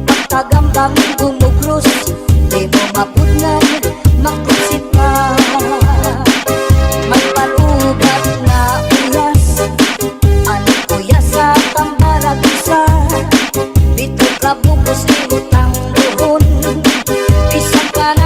Pagtagambang gumugros, di mo mapudnan, makusit pa. May palugat na uyas, ano uyas sa tambarag isa. Dito ka bukos, libutang buhon, isang ka na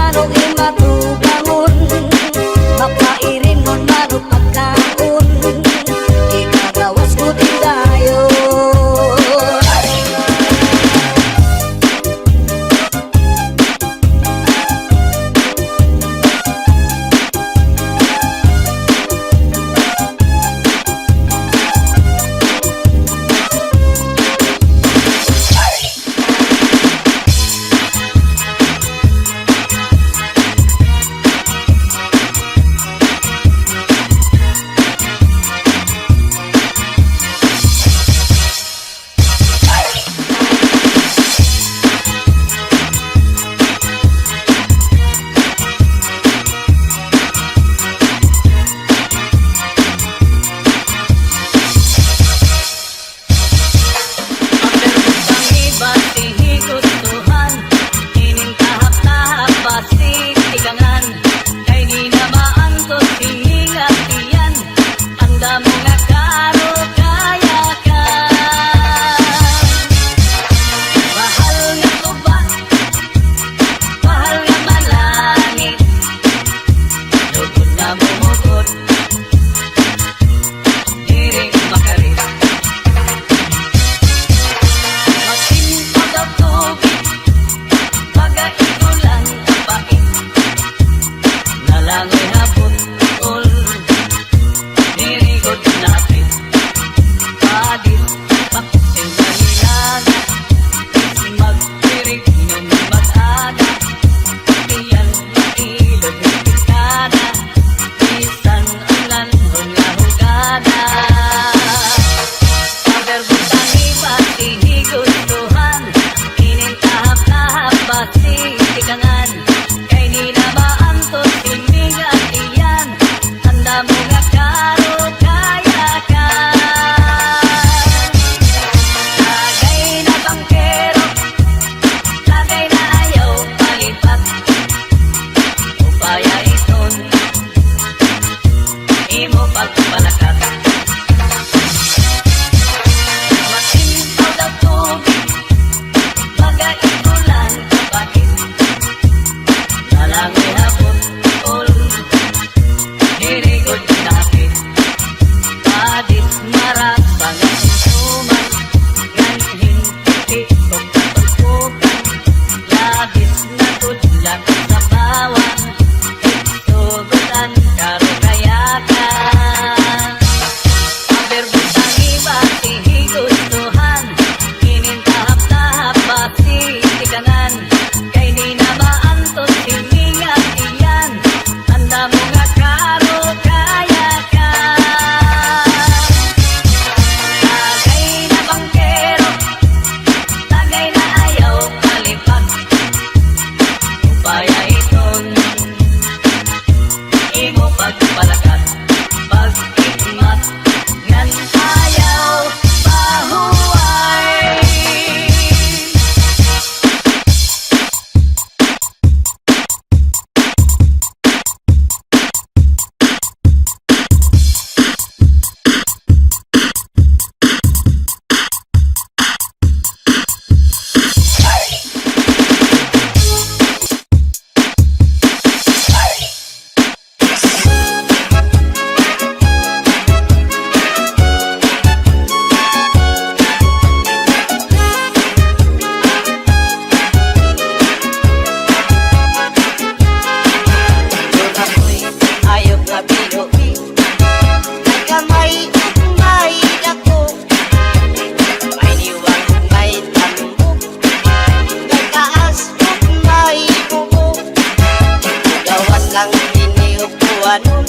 duwanon.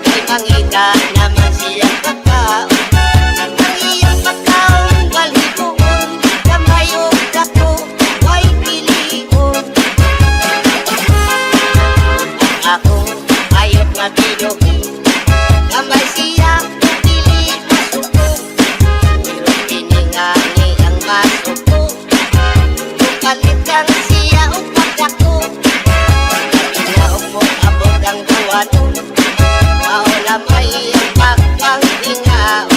Ay mangita naman siyang pagkaon. Ang iyang pagkaon balhiboon, kamay o dako ay pilion. Ang ako ayot nga binuhi, kamay siya pili masuko. Pero piningani ang masuko, palitan siya o pagdako. Inaog mo abot ang duwanon, maulamay ang pagpanghingaon.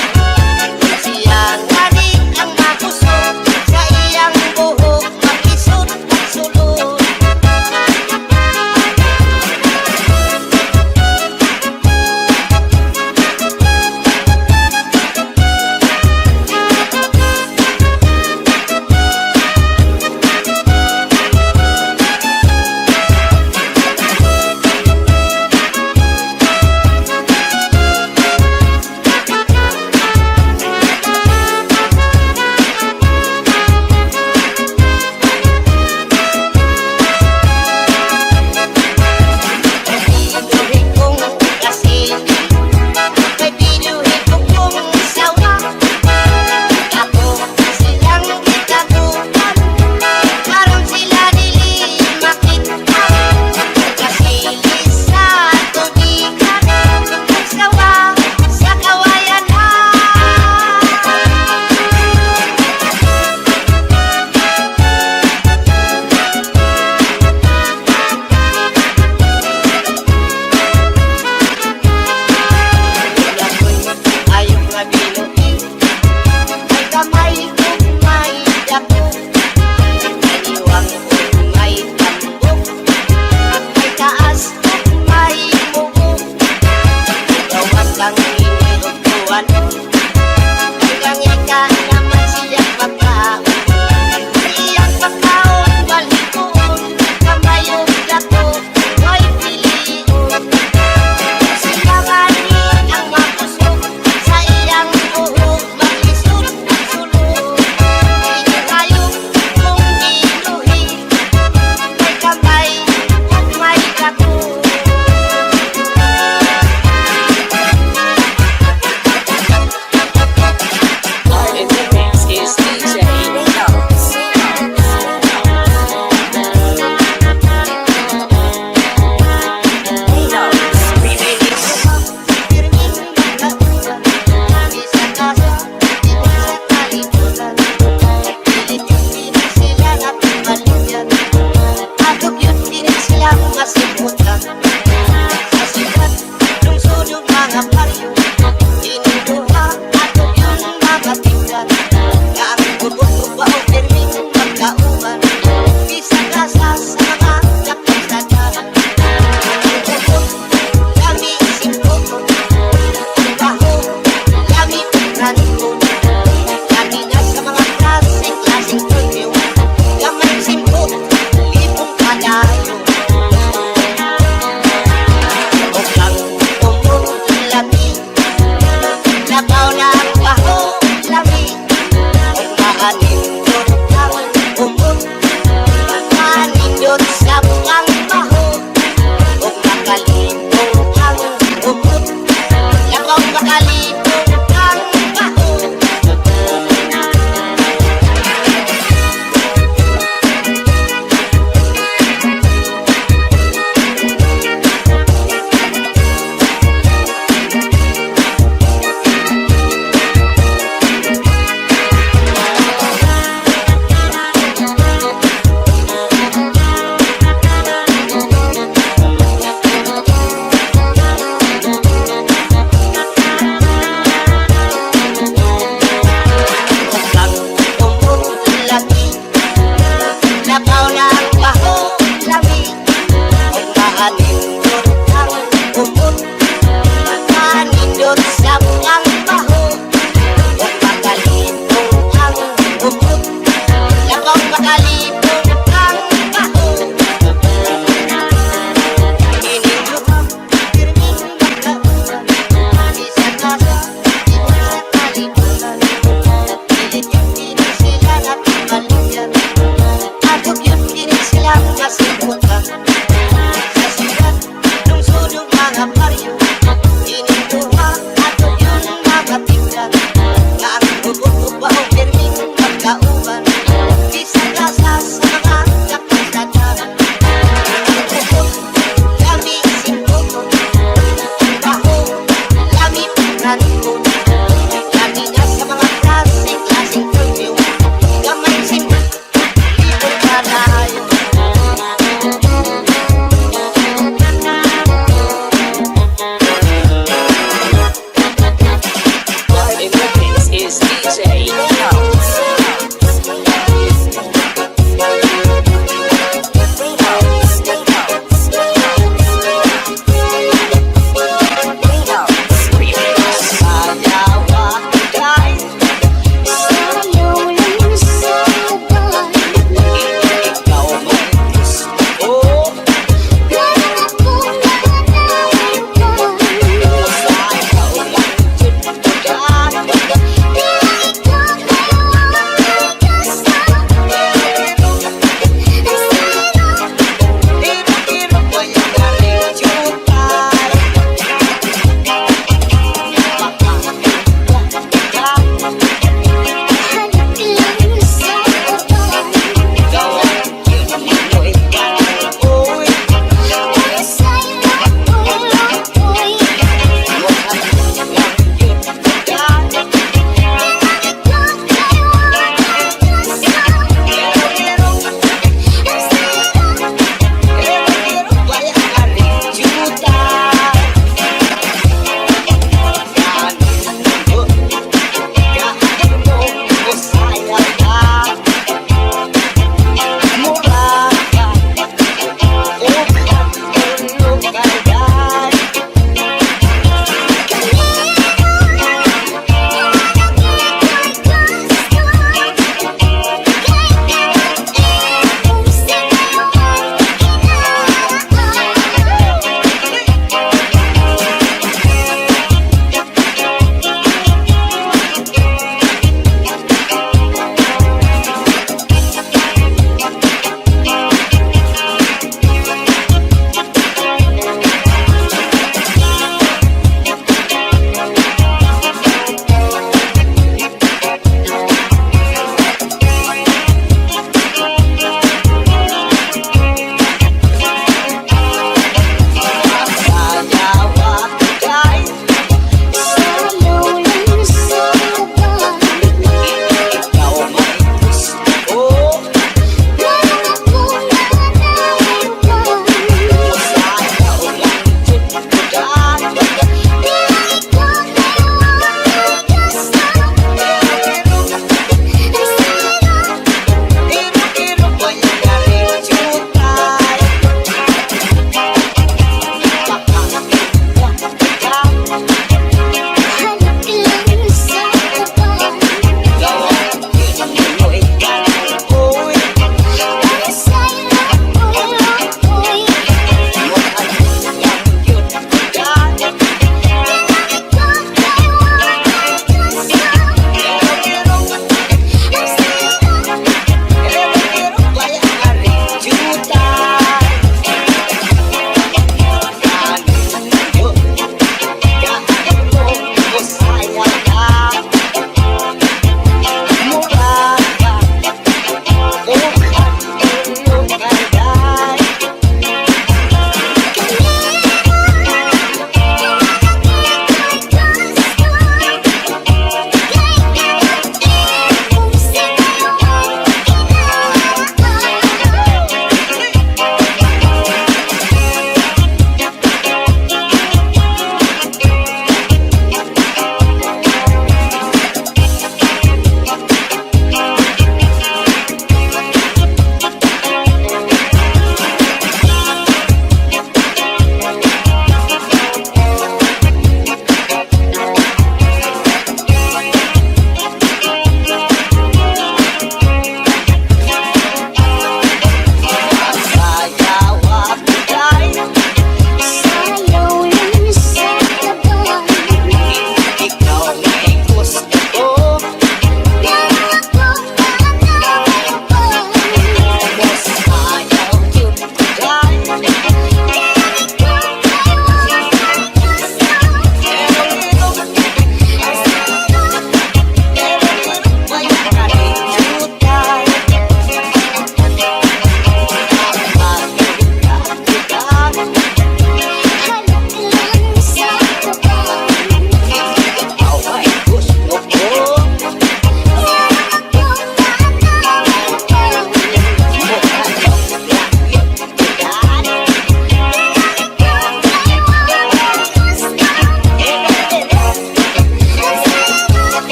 Siya ngani ang makusog, sa iyang buhok makisot at sulod.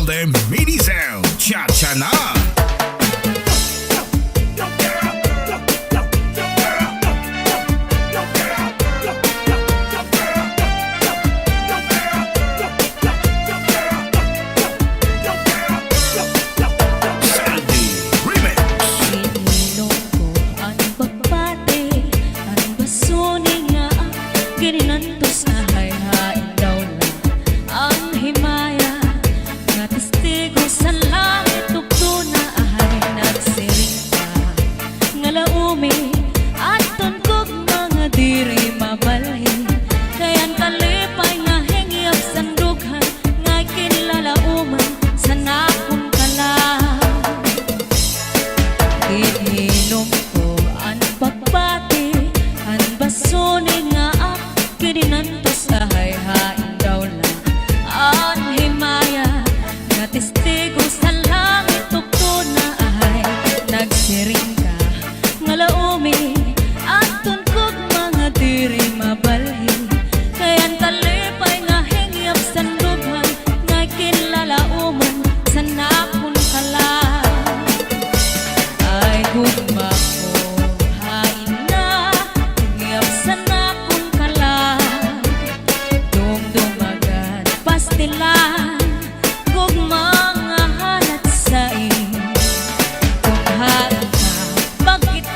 them mini sound. Cha-cha na. Sandy Remix. Ininom ko ang bagbate, ang basuni nga, gininantos na hayhain daw lang ang himaya. Nga testigo sa langit, tugto na ahay nagsiring ka. Nga laumi, at tunkog mga diri mabalhin. Kayan kalipay nga hingyap sandughan, nga kinlalauman sa nakong kalang. Ininom ko ang pagbati, ang basuni nga ak, kininantos ahayhain daw lang ang himaya. Nga testigo sa langit, tugto na ahay nagsiring ka. Nga laumi, at tunkog mga diri mabalhin. Kayan talipay nga hingyap sandughan, nga kinlalauman sa nakon kalang. Ay gugma ko, hain na, ngiyap sa nakong kalang. Dumdumagan, pastilan, gugma nga halat sa in. Kung hain ka, bakit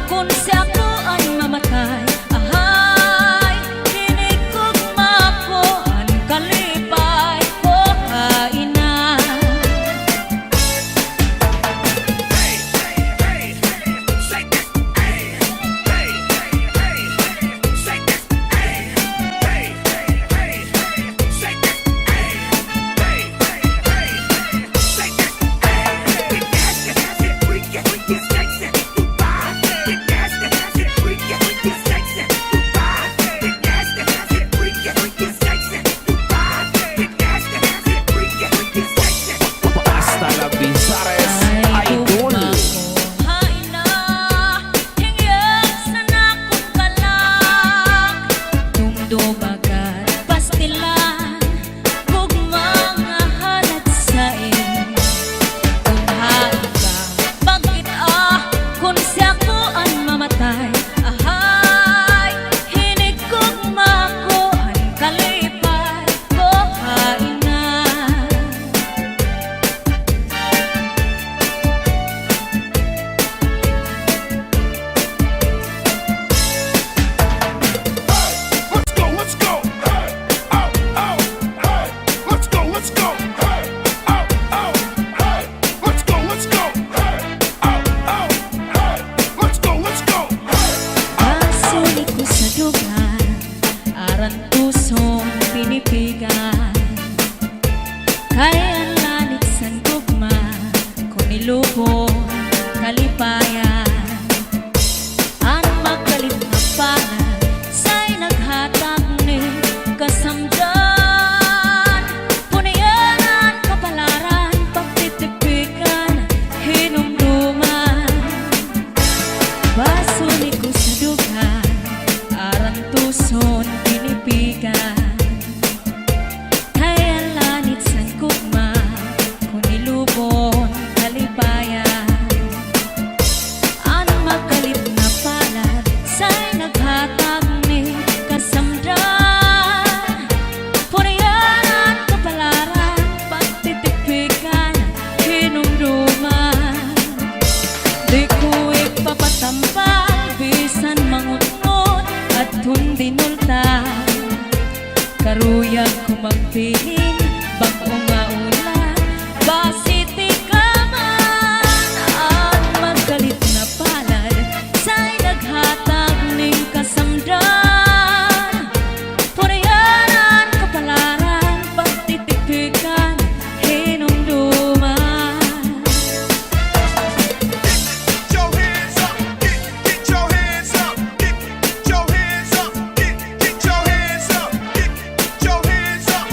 kung si ako ay mamatay? Ahay, hinig gugma ko, ang kalipay ko, hain na. Hasta la Bizares Ay Idol. gugma ko, hain na, hingyap sa nakong kalang. Dumdumagan, pastilan, gugma nga halat sa in. Kung hain ka, bakit kung si ako ang mamatay? Ahay, hinig gugma ko, ang kalipay ko, hain na. Let's go, let's go. Hey, oh, oh, hey. Let's go, let's go. Hey, oh, oh, hey. Let's go, let's go. Hey, oh, oh, hey. Let's go, let's go. Hey. Pasulit ko sa dugan, aran pusong pinipigan. Kaya ang lanit sa gugma, kung nilubong kalipayan. Ang magkalit na panag, sa'y naghatag ni kasamdan. Punayanan, kapalaran, pagtitipikan, hinumduman. Basulit ko sa dugan, aran tuson pinipigan. Kaya lanit sa gugma, kung nilubon kalipayan. Ang magkalit na palad, sa'y naghatag ni kasamdan. Punayanan, kapalaran, pagtitipikan, hinumduman. Di ko ipapatampal, bisan mangunot at hundinulta. Karuyag ko magpiling, bago nga ulan, basiti ka man. Ang magkalit na palad, sa'y naghatag ning kasamdan. Punayanan, kapalaran, pagtitipikan, hinumduman. Get your hands up. Get your hands up. Get your hands up. Get your hands up. Get your hands up.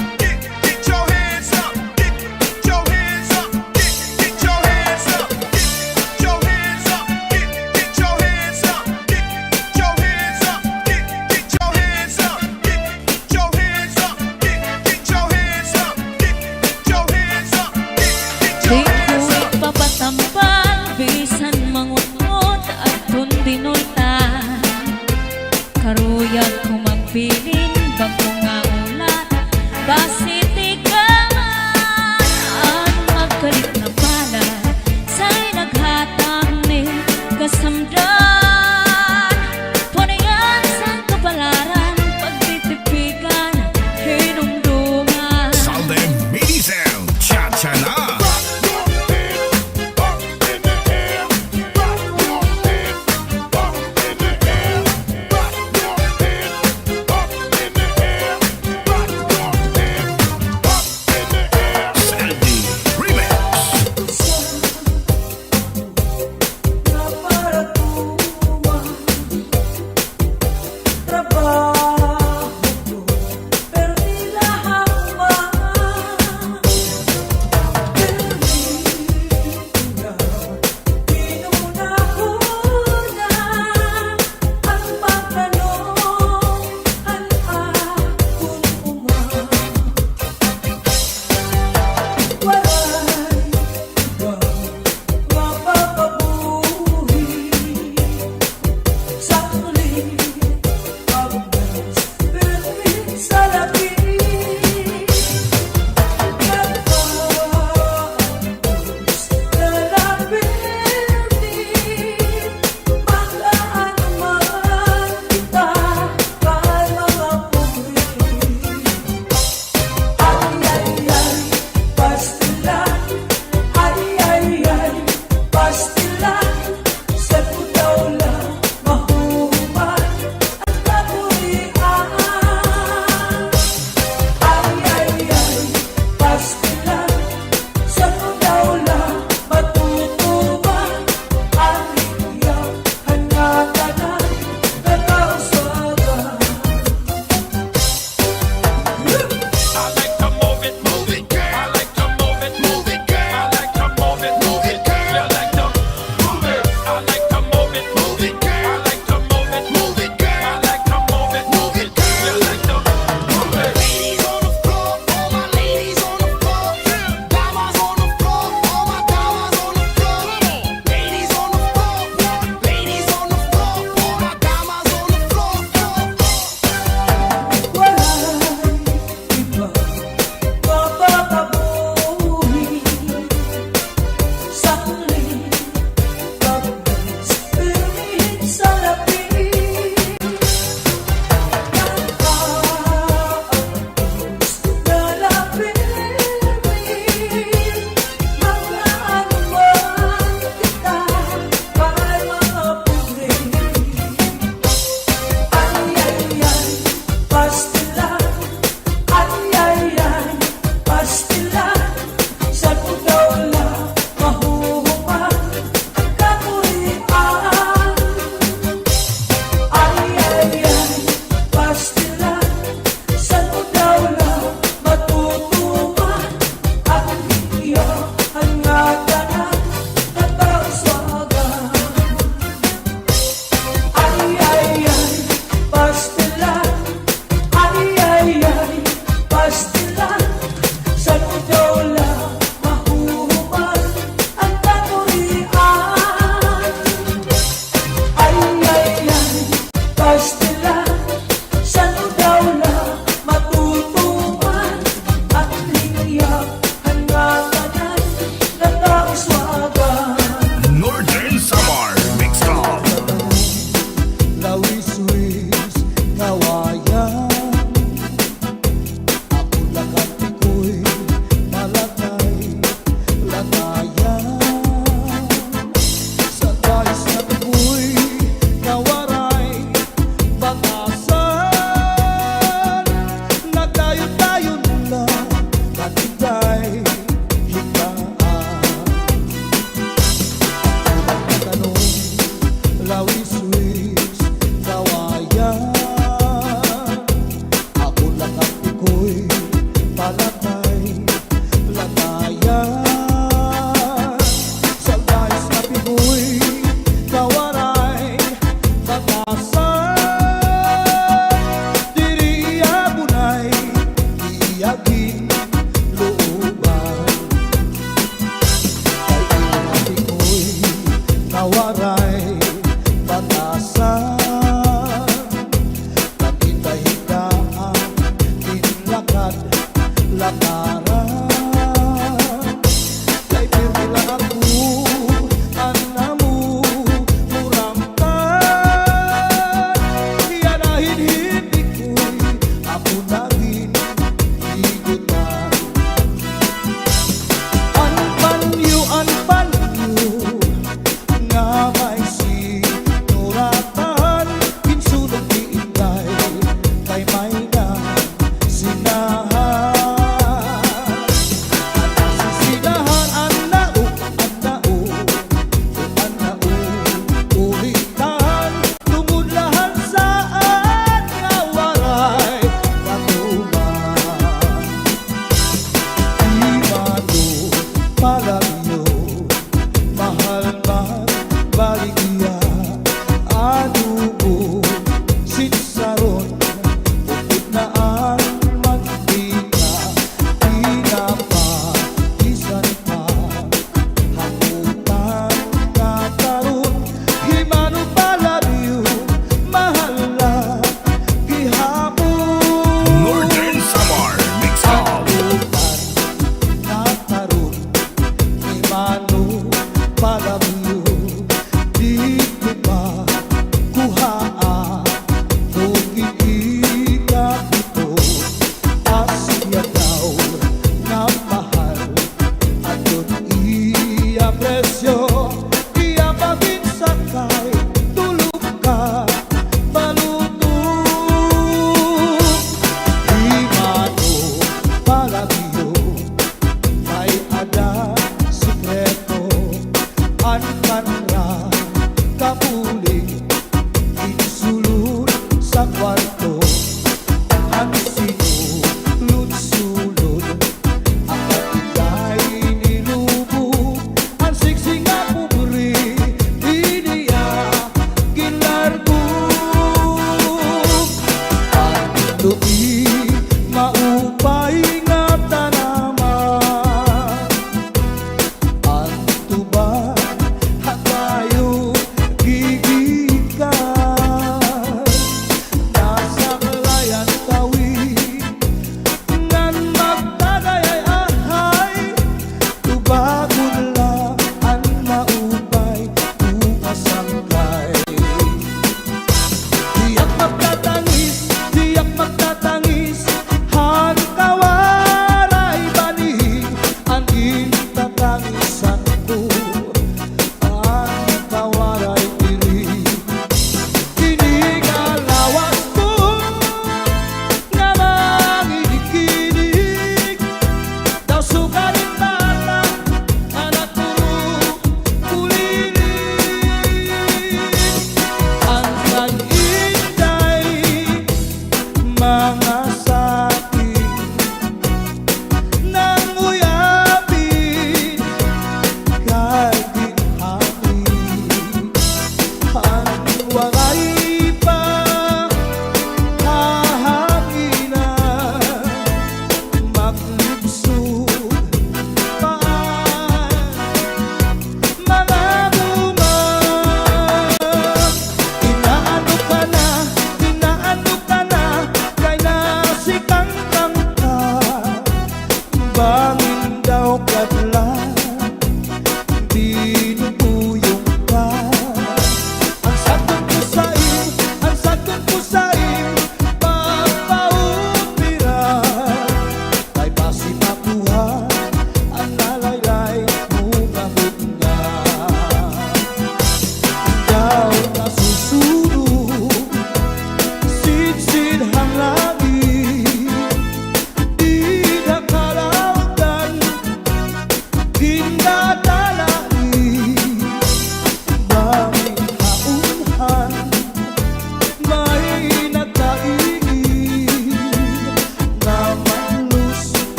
nawaray batasan. Naghinda-hindaan, tinlakad, lakaran. Kay pirmi lang ako, anamu, muramtan. Iyanahin hindi ko'y ako naging higutan. Anpanyo, nga may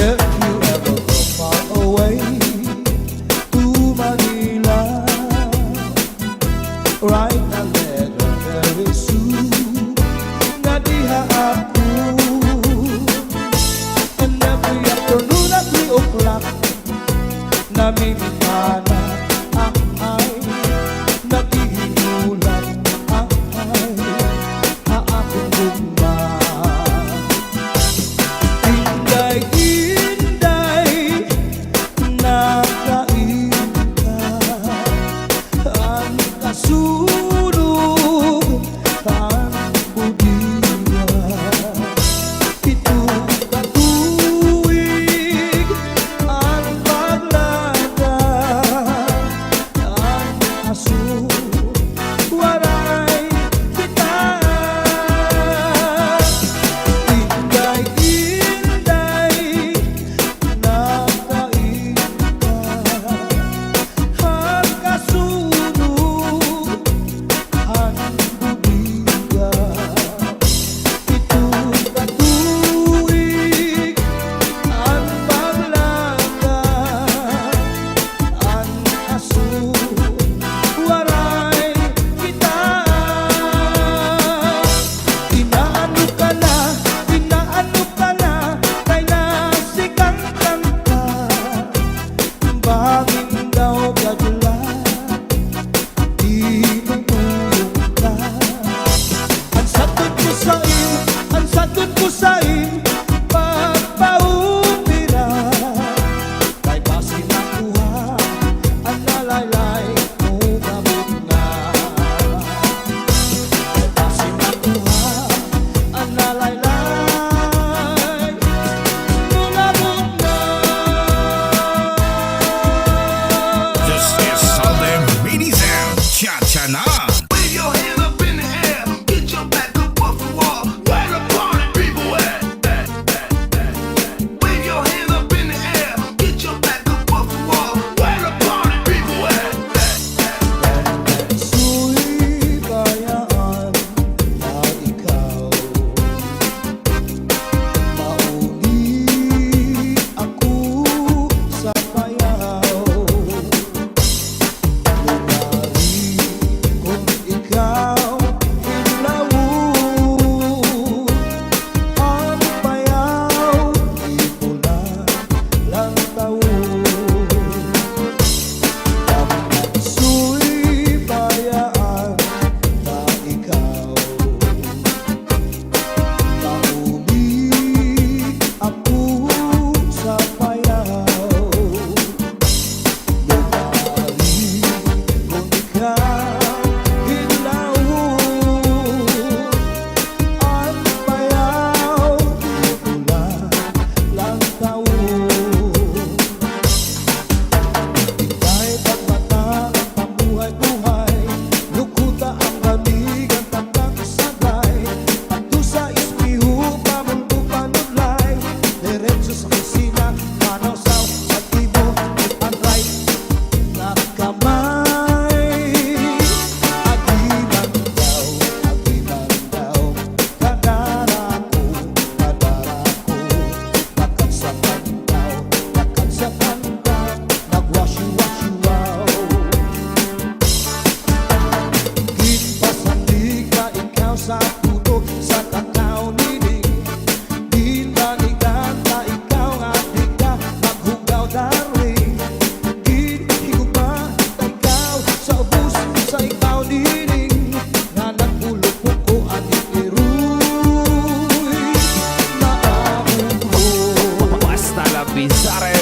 If you ever go far away to Manila, write a letter very soon na diha ako. And every afternoon at 3 o'clock, namimikana ay naghihinulan ay aakong gugma. Inday-inday, nakain ka, ang kasunog, ang budiwa. Ito katuwig, ang paglada, ang aso, waray kita. Inday-inday, nakain ka, ang kasunog, ang budiwa. Ito katuwig, ang paglada, ang aso, waray kita. Inaano ka na, kay nasikang kanta. Bakit daw bigla di tumulong ka? Ang sagot ko sa'yo, pagpaupira. Kay basi nakuha, ang nalaylay mo gamot nga. Kay basi nakuha, ang nalaylay mo gamot nga. This is Sunday Mini Sound. Cha-cha na. Wave your hand up in the air, get your back up off the wall. Where the party people at? Wave your hand up in the air, get your back up off the wall. Where the party people at? Su'y bayaan na ikaw, mauli ako sa payaw. Lugari kung ikaw hinlawon, ang payaw di pula lang taon. Su'y bayaan na ikaw, mauli ako sa payaw. Lugari kung ikaw hinlawon, ang payaw di pula lang taon. Ika'y pagmata ang pambuhay-buhay, lukuta ang lamig ang tandang kasagay. At sa ispiho, pamundo panulay, diretso sa kusina, manaw-saw sa tibo, ang right na kamay. Agiman daw, kadara ko, nakagsakan daw, nagwasyu-wasyu-waw. Ginpasandi ka ikaw sa puto, sa tataw nining. Ginbalikan ka ikaw, adik ka, maghugaw darling. Ginhiguma ka ikaw, sa ubus sa ikaw nining. Nga nagpulupok ko adik iruy, maamong ko. Basta la bizarre